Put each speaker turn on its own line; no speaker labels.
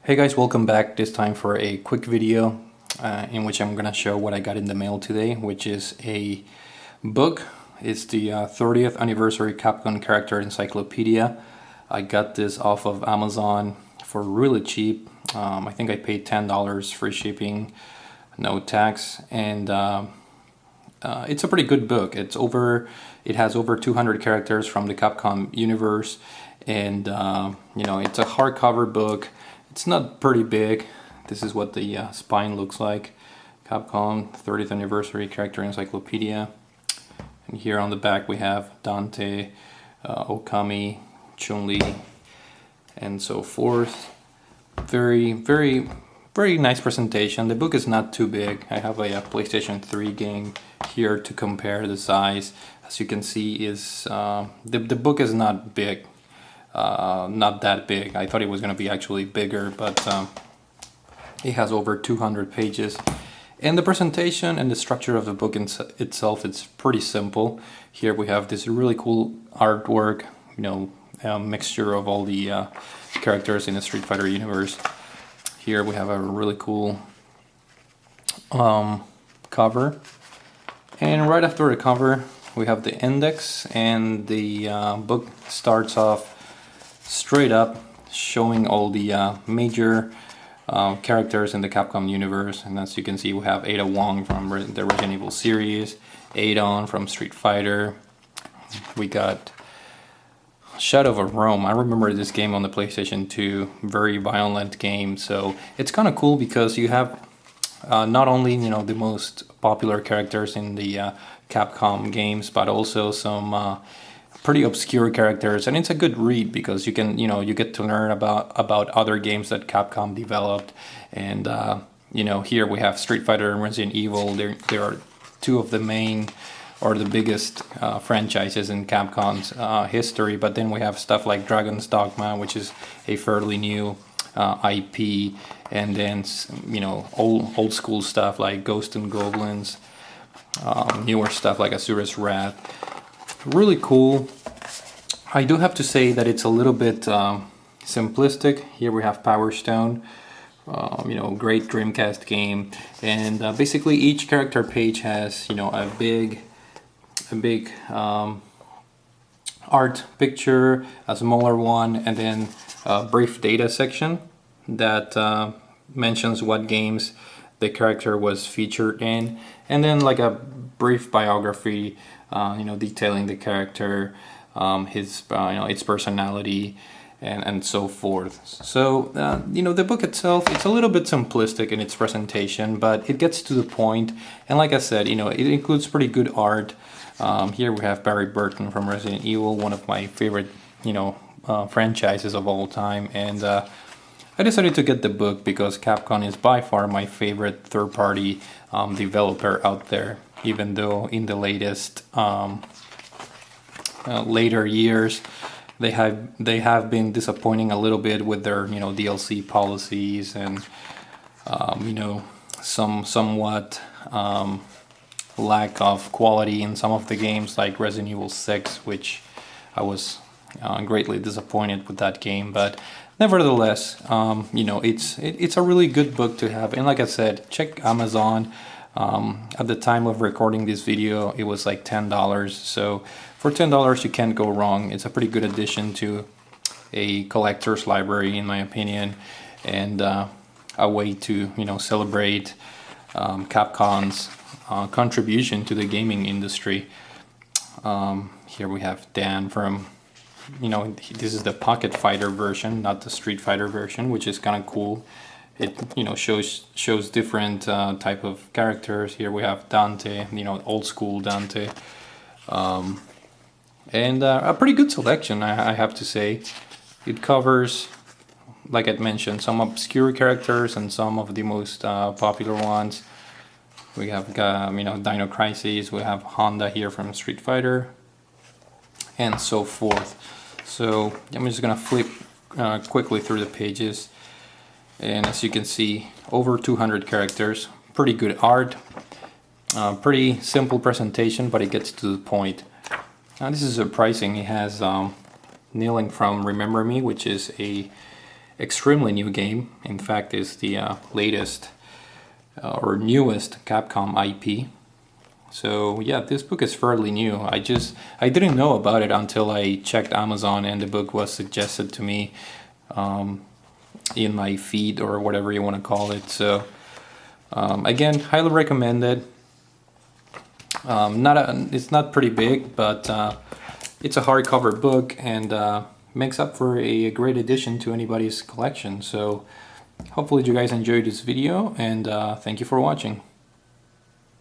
Hey guys, welcome back. This time for a quick video in which I'm gonna show what I got in the mail today, which is a book. It's the 30th anniversary Capcom character encyclopedia. I got this off of Amazon for really cheap. I think I paid $10 free shipping, no tax, and it's a pretty good book. It has over 200 characters from the Capcom universe, and it's a hardcover book. It's not pretty big. This is what the spine looks like. Capcom 30th Anniversary Character Encyclopedia. And here on the back we have Dante, Okami, Chun-Li, and so forth. Very nice presentation. The book is not too big. I have a PlayStation 3 game here to compare the size. As you can see, is the book is not big. Not that big. I thought it was going to be actually bigger, but it has over 200 pages. And the presentation and the structure of the book itself, it's pretty simple. Here we have this really cool artwork, a mixture of all the characters in the Street Fighter universe. Here we have a really cool cover. And right after the cover, we have the index, and the book starts off straight up showing all the major characters in the Capcom universe. And as you can see, we have Ada Wong from the Resident Evil series, Adon from Street Fighter. We got Shadow of Rome. I remember this game on the PlayStation 2, very violent game. So it's kind of cool because you have not only the most popular characters in the Capcom games, but also some pretty obscure characters, and it's a good read because you can you get to learn about other games that Capcom developed. And here we have Street Fighter and Resident Evil. There are two of the main or the biggest franchises in Capcom's history. But then we have stuff like Dragon's Dogma, which is a fairly new IP, and then old school stuff like Ghosts and Goblins, newer stuff like Asura's Wrath. Really cool. I do have to say that it's a little bit simplistic. Here we have Power Stone, great Dreamcast game, and basically each character page has a big art picture, a smaller one, and then a brief data section that mentions what games the character was featured in, and then like a brief biography, detailing the character, his its personality, and so forth. So the book itself, it's a little bit simplistic in its presentation, but it gets to the point. And like I said, it includes pretty good art. Here we have Barry Burton from Resident Evil, one of my favorite franchises of all time, and I decided to get the book because Capcom is by far my favorite third-party developer out there, even though in the latest later years they have been disappointing a little bit with their DLC policies and somewhat lack of quality in some of the games, like Resident Evil 6, which I was greatly disappointed with that game. But nevertheless, it's a really good book to have. And like I said, check Amazon. At the time of recording this video, it was like $10. So for $10, you can't go wrong. It's a pretty good addition to a collector's library, in my opinion, and a way to celebrate Capcom's contribution to the gaming industry. Here we have Dan from. This is the Pocket Fighter version, not the Street Fighter version, which is kind of cool. It shows different type of characters. Here we have Dante, old school Dante, and a pretty good selection, I have to say. It covers, like I mentioned, some obscure characters and some of the most popular ones. We have Dino Crisis. We have Honda here from Street Fighter, and so forth. So I'm just gonna flip quickly through the pages, and as you can see, over 200 characters, pretty good art, pretty simple presentation, but it gets to the point. Now this is surprising. It has Kneeling from Remember Me, which is a extremely new game. In fact, it's the latest or newest Capcom IP. So yeah, this book is fairly new. I didn't know about it until I checked Amazon and the book was suggested to me in my feed or whatever you want to call it. So again, highly recommended. It's not pretty big, but it's a hardcover book and makes up for a great addition to anybody's collection. So hopefully you guys enjoyed this video, and thank you for watching.